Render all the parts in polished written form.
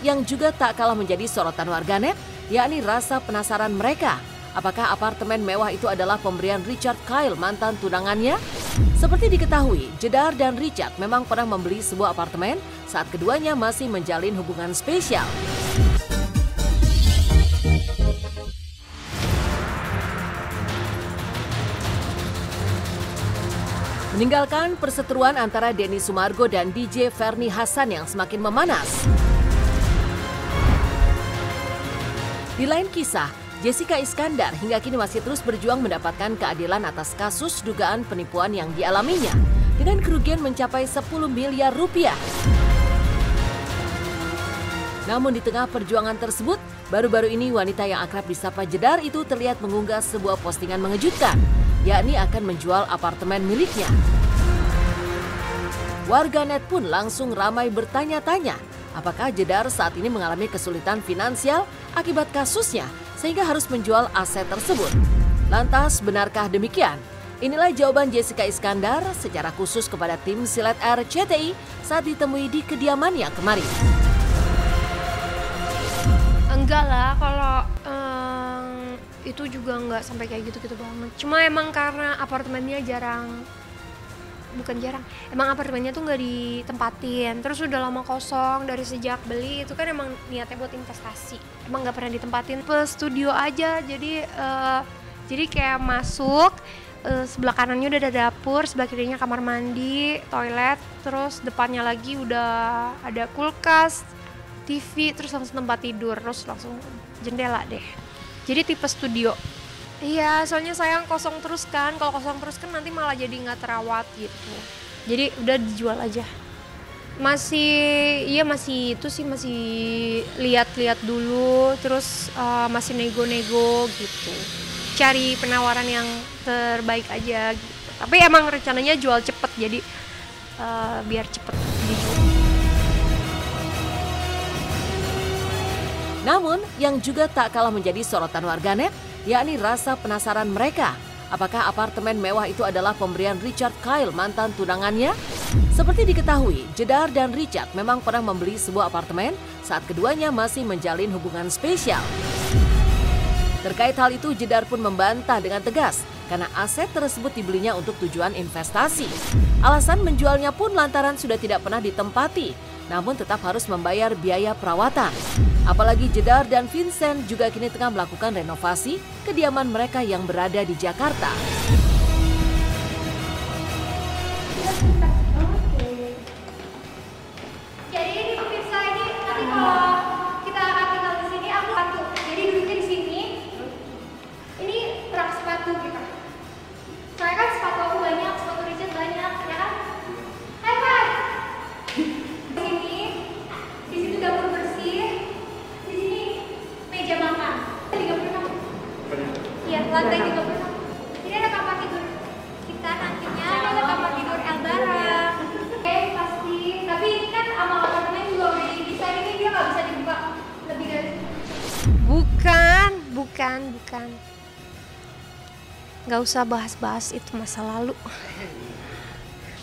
yang juga tak kalah menjadi sorotan warganet, yakni rasa penasaran mereka. Apakah apartemen mewah itu adalah pemberian Richard Kyle, mantan tunangannya? Seperti diketahui, Jedar dan Richard memang pernah membeli sebuah apartemen saat keduanya masih menjalin hubungan spesial. Meninggalkan perseteruan antara Denny Sumargo dan DJ Ferny Hassan yang semakin memanas. Di lain kisah, Jessica Iskandar hingga kini masih terus berjuang mendapatkan keadilan atas kasus dugaan penipuan yang dialaminya dengan kerugian mencapai 10 miliar rupiah. Namun di tengah perjuangan tersebut, baru-baru ini wanita yang akrab disapa Jedar itu terlihat mengunggah sebuah postingan mengejutkan, yakni akan menjual apartemen miliknya. Warganet pun langsung ramai bertanya-tanya, apakah Jedar saat ini mengalami kesulitan finansial akibat kasusnya sehingga harus menjual aset tersebut. Lantas, benarkah demikian? Inilah jawaban Jessica Iskandar secara khusus kepada tim Silet RCTI saat ditemui di kediamannya kemarin. Enggak lah, kalau itu juga enggak sampai kayak gitu-gitu banget. Cuma emang karena apartemennya emang apartemennya tuh nggak ditempatin. Terus udah lama kosong dari sejak beli, itu kan emang niatnya buat investasi. Emang nggak pernah ditempatin, studio aja. Jadi kayak masuk, sebelah kanannya udah ada dapur, sebelah kirinya kamar mandi, toilet, terus depannya lagi udah ada kulkas, TV, terus langsung tempat tidur, terus langsung jendela deh. Jadi tipe studio. Iya, soalnya sayang kosong terus kan. Kalau kosong terus kan nanti malah jadi nggak terawat gitu. Jadi udah dijual aja. Masih lihat-lihat dulu, terus masih nego-nego gitu. Cari penawaran yang terbaik aja gitu. Tapi emang rencananya jual cepet, jadi biar cepet dijual. Namun, yang juga tak kalah menjadi sorotan warganet, yakni rasa penasaran mereka. Apakah apartemen mewah itu adalah pemberian Richard Kyle, mantan tunangannya? Seperti diketahui, Jedar dan Richard memang pernah membeli sebuah apartemen saat keduanya masih menjalin hubungan spesial. Terkait hal itu, Jedar pun membantah dengan tegas karena aset tersebut dibelinya untuk tujuan investasi. Alasan menjualnya pun lantaran sudah tidak pernah ditempati, namun tetap harus membayar biaya perawatan. Apalagi Jedar dan Vincent juga kini tengah melakukan renovasi kediaman mereka yang berada di Jakarta. Jadi ini pemirsa, ini nanti kalau kita akan tinggal di sini, aku bantu. Jadi duduknya di sini. Ini rak sepatu kita. Soalnya kan sepatu aku banyak, sepatu Richard banyak, ya kan? High five! Di situ dapur bersih. Meja makan 36. Iya, lantai 36. Ini ada kamar tidur kita nantinya, ada kamar tidur Elbara. Oke, pasti. Tapi ini kan sama apartemen juga udah didesain, ini dia nggak bisa dibuka lebih dari. Bukan. Nggak usah bahas-bahas itu masa lalu.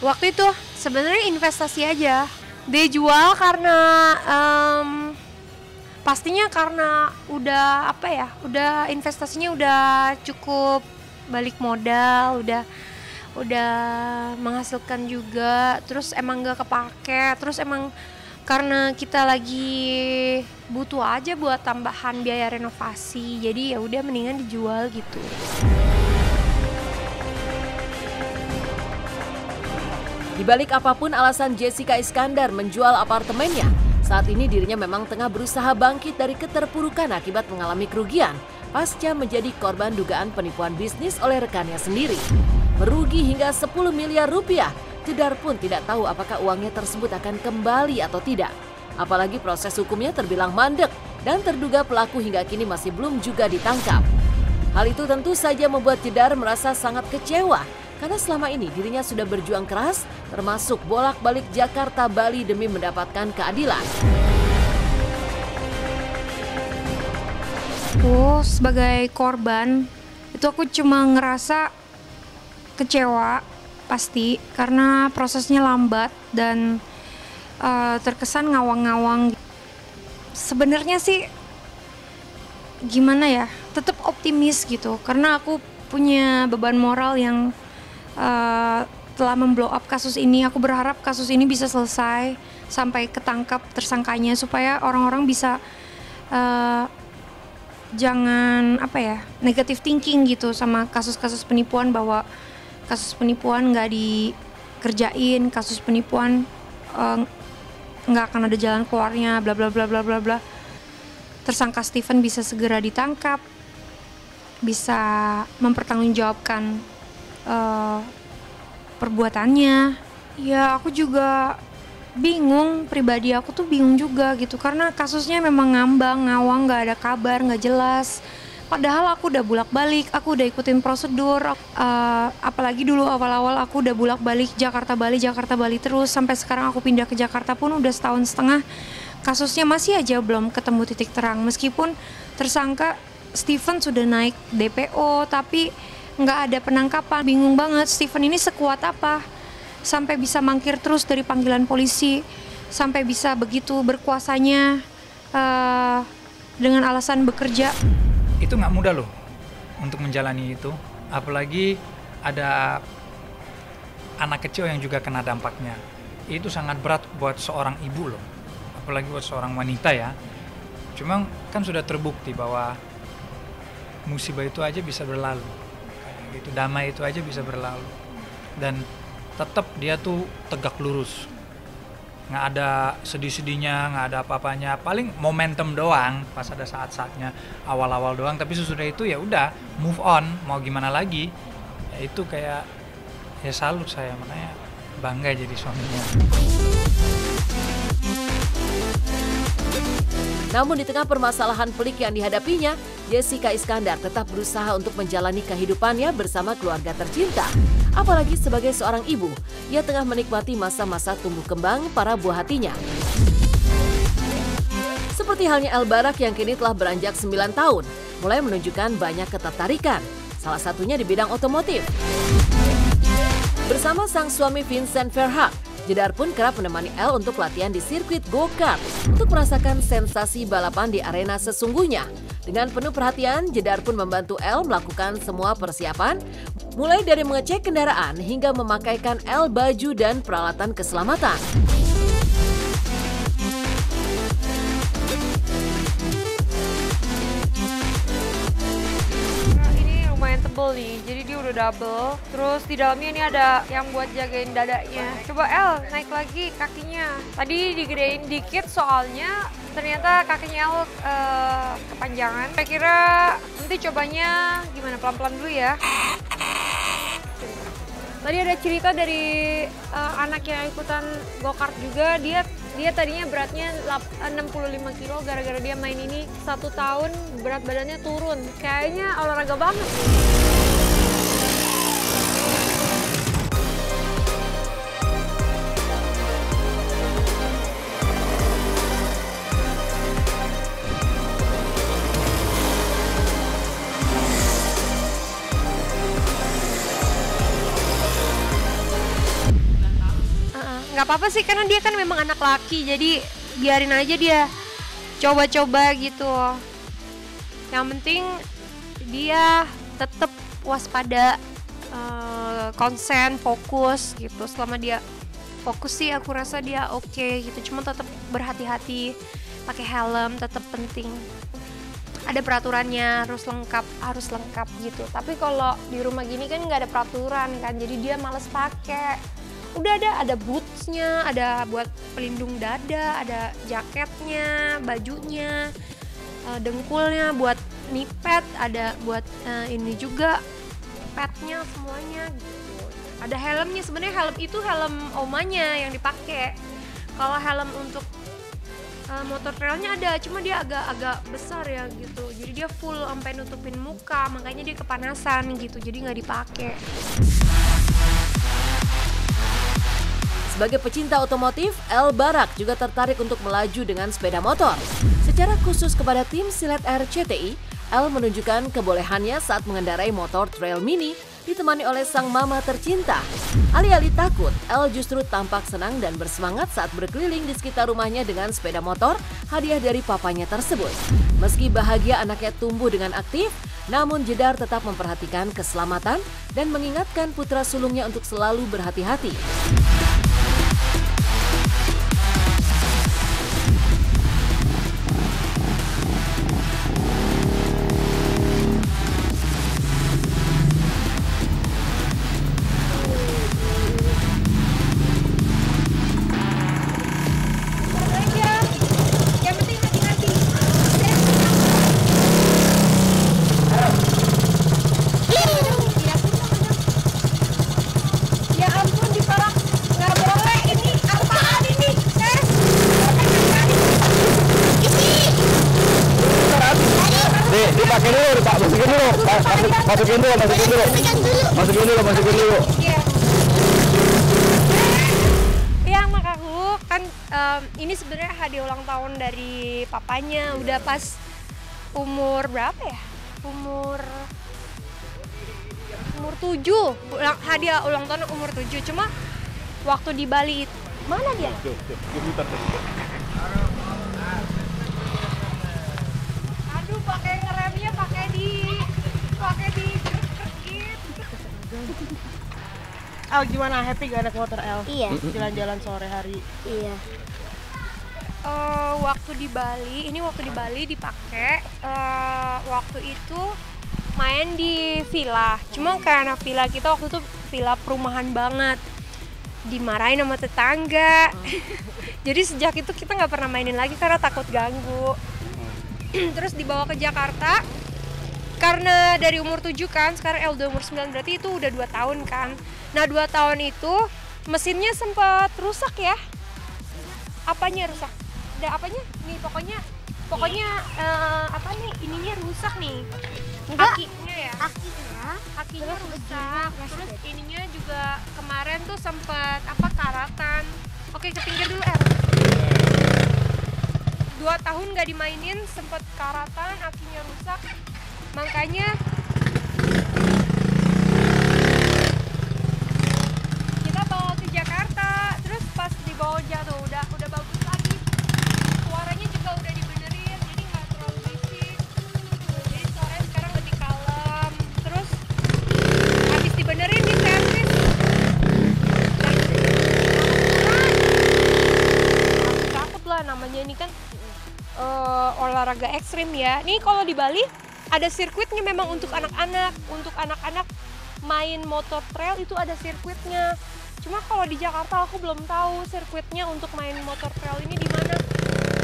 Waktu itu sebenarnya investasi aja. Dia jual karena pastinya karena udah investasinya udah cukup balik modal, udah menghasilkan juga, terus emang gak kepake, terus emang karena kita lagi butuh aja buat tambahan biaya renovasi, jadi ya udah mendingan dijual gitu. Di balik apapun alasan Jessica Iskandar menjual apartemennya, saat ini dirinya memang tengah berusaha bangkit dari keterpurukan akibat mengalami kerugian pasca menjadi korban dugaan penipuan bisnis oleh rekannya sendiri. Merugi hingga 10 miliar rupiah, Jedar pun tidak tahu apakah uangnya tersebut akan kembali atau tidak. Apalagi proses hukumnya terbilang mandek dan terduga pelaku hingga kini masih belum juga ditangkap. Hal itu tentu saja membuat Jedar merasa sangat kecewa karena selama ini dirinya sudah berjuang keras, termasuk bolak-balik Jakarta Bali demi mendapatkan keadilan. Sebagai korban, itu aku cuma ngerasa kecewa pasti karena prosesnya lambat dan terkesan ngawang-ngawang. Sebenarnya sih gimana ya, tetap optimis gitu, karena aku punya beban moral yang telah memblow up kasus ini. Aku berharap kasus ini bisa selesai sampai ketangkap tersangkanya, supaya orang-orang bisa jangan negative thinking gitu sama kasus-kasus penipuan, bahwa kasus penipuan nggak dikerjain, kasus penipuan nggak akan ada jalan keluarnya, bla bla bla bla bla bla. Tersangka Steven bisa segera ditangkap, bisa mempertanggungjawabkan perbuatannya. Ya aku juga bingung, pribadi aku tuh bingung juga gitu, karena kasusnya memang ngambang, ngawang, nggak ada kabar, nggak jelas. Padahal aku udah bolak-balik, aku udah ikutin prosedur, apalagi dulu awal-awal aku udah bolak-balik Jakarta Bali terus, sampai sekarang aku pindah ke Jakarta pun udah setahun setengah, kasusnya masih aja belum ketemu titik terang. Meskipun tersangka Steven sudah naik DPO, tapi nggak ada penangkapan. Bingung banget, Steven ini sekuat apa sampai bisa mangkir terus dari panggilan polisi, sampai bisa begitu berkuasanya dengan alasan bekerja. Itu nggak mudah loh untuk menjalani itu, apalagi ada anak kecil yang juga kena dampaknya. Itu sangat berat buat seorang ibu loh, apalagi buat seorang wanita ya. Cuma kan sudah terbukti bahwa musibah itu aja bisa berlalu, kayak gitu, damai itu aja bisa berlalu, dan tetap dia tuh tegak lurus, nggak ada sedih-sedihnya, nggak ada apa-apanya, paling momentum doang pas ada saat-saatnya awal-awal doang, tapi sesudah itu ya udah move on, mau gimana lagi. Ya itu kayak, ya salut saya, makanya bangga jadi suaminya. Namun di tengah permasalahan pelik yang dihadapinya, Jessica Iskandar tetap berusaha untuk menjalani kehidupannya bersama keluarga tercinta. Apalagi sebagai seorang ibu, ia tengah menikmati masa-masa tumbuh kembang para buah hatinya. Seperti halnya El Barak yang kini telah beranjak 9 tahun, mulai menunjukkan banyak ketertarikan, salah satunya di bidang otomotif. Bersama sang suami Vincent Verhaak, Jedar pun kerap menemani El untuk latihan di sirkuit go-kart untuk merasakan sensasi balapan di arena sesungguhnya. Dengan penuh perhatian, Jedar pun membantu El melakukan semua persiapan, mulai dari mengecek kendaraan hingga memakaikan El baju dan peralatan keselamatan. Lumayan tebel nih, jadi dia udah double. Terus di dalamnya ini ada yang buat jagain dadanya. Coba El, naik lagi kakinya. Tadi digedein dikit soalnya ternyata kakinya El kepanjangan. Saya kira nanti cobanya gimana, pelan-pelan dulu ya. Tadi ada cerita dari anak yang ikutan go-kart juga, dia tadinya beratnya 65 kilo, gara-gara dia main ini 1 tahun berat badannya turun. Kayaknya olahraga banget. Nggak apa-apa sih, karena dia kan memang anak laki, jadi biarin aja dia coba-coba gitu. Yang penting dia tetap waspada, konsen, fokus gitu. Selama dia fokus sih aku rasa dia oke gitu. Cuma tetap berhati-hati, pakai helm tetap penting. Ada peraturannya, harus lengkap gitu. Tapi kalau di rumah gini kan nggak ada peraturan kan, jadi dia males pakai. Udah ada bootsnya, ada buat pelindung dada, ada jaketnya, bajunya, dengkulnya buat knee pad, ada buat ini juga padnya semuanya gitu. Ada helmnya, sebenarnya helm itu helm omanya yang dipakai. Kalau helm untuk motor trailnya ada, cuma dia agak besar ya gitu. Jadi dia full sampai nutupin muka, makanya dia kepanasan gitu. Jadi nggak dipakai. Sebagai pecinta otomotif, El Barak juga tertarik untuk melaju dengan sepeda motor. Secara khusus kepada tim Silet Air CTI, El menunjukkan kebolehannya saat mengendarai motor trail mini ditemani oleh sang mama tercinta. Alih-alih takut, Elle justru tampak senang dan bersemangat saat berkeliling di sekitar rumahnya dengan sepeda motor hadiah dari papanya tersebut. Meski bahagia anaknya tumbuh dengan aktif, namun Jedar tetap memperhatikan keselamatan dan mengingatkan putra sulungnya untuk selalu berhati-hati. Dipakai dulu, Pak. Masukin dulu. Iya, anak aku kan ini sebenarnya hadiah ulang tahun dari papanya. Udah pas umur berapa ya? Umur 7. Hadiah ulang tahun umur 7. Cuma waktu di Bali mana dia? Aduh, pakai ngeremnya pakai di El, gimana? Happy gak naik motor El? Iya. Jalan-jalan sore hari. Iya. Waktu di Bali dipakai. Waktu itu main di villa. Cuma karena villa kita waktu itu villa perumahan banget. Dimarahin sama tetangga. Jadi sejak itu kita nggak pernah mainin lagi karena takut ganggu. Terus dibawa ke Jakarta. Karena dari umur 7 kan, sekarang El udah umur 9, berarti itu udah 2 tahun kan. Nah 2 tahun itu mesinnya sempat rusak ya. Apanya rusak? Apanya? Nih pokoknya apa nih? Ininya rusak nih. Akinya ya? Akinya rusak. Terus ininya juga kemarin tuh sempat karatan. Oke, ke pinggir dulu El. 2 tahun nggak dimainin, sempat karatan, akinya rusak. Makanya kita bawa ke Jakarta, terus pas dibawa jatuh udah bagus lagi. Suaranya juga udah dibenerin, jadi nggak terlalu berisik. Jadi suaranya sekarang lebih kalem. Terus habis dibenerin di servis. Cakep lah, namanya ini kan olahraga ekstrim ya. Nih kalau di Bali ada sirkuitnya memang untuk anak-anak. Untuk anak-anak main motor trail itu ada sirkuitnya. Cuma kalau di Jakarta aku belum tahu sirkuitnya untuk main motor trail ini di mana.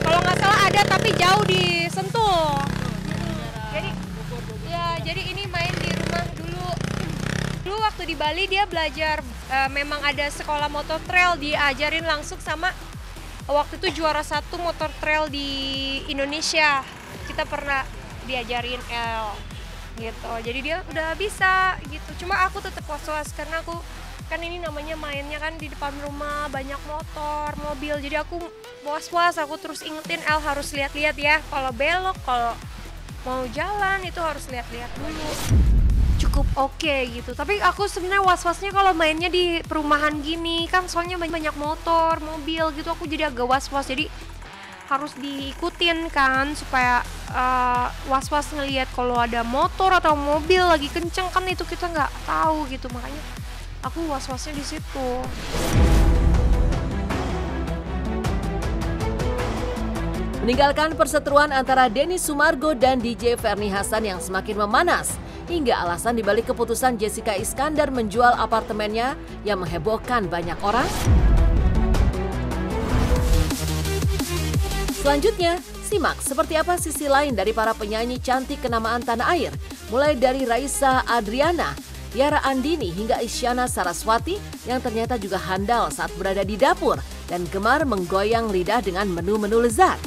Kalau nggak salah ada tapi jauh di Sentul. Jadi ini main di rumah dulu. Dulu waktu di Bali dia belajar memang ada sekolah motor trail, diajarin langsung sama waktu itu juara 1 motor trail di Indonesia. Kita pernah diajarin El gitu, jadi dia udah bisa gitu. Cuma aku tetap was-was karena aku kan ini namanya mainnya kan di depan rumah banyak motor, mobil, jadi aku was-was. Aku terus ingetin El harus lihat-lihat ya, kalau belok, kalau mau jalan itu harus lihat-lihat dulu. Cukup oke gitu, tapi aku sebenarnya was-wasnya kalau mainnya di perumahan gini kan, soalnya banyak motor, mobil gitu, aku jadi agak was-was. Jadi harus diikutin kan supaya was-was ngelihat kalau ada motor atau mobil lagi kenceng kan, itu kita nggak tahu gitu. Makanya aku was-wasnya di situ. Meninggalkan perseteruan antara Denny Sumargo dan DJ Ferny Hassan yang semakin memanas, hingga alasan dibalik keputusan Jessica Iskandar menjual apartemennya yang menghebohkan banyak orang. Selanjutnya, simak seperti apa sisi lain dari para penyanyi cantik kenamaan tanah air, mulai dari Raisa Adriana, Tiara Andini hingga Isyana Saraswati yang ternyata juga handal saat berada di dapur dan gemar menggoyang lidah dengan menu-menu lezat.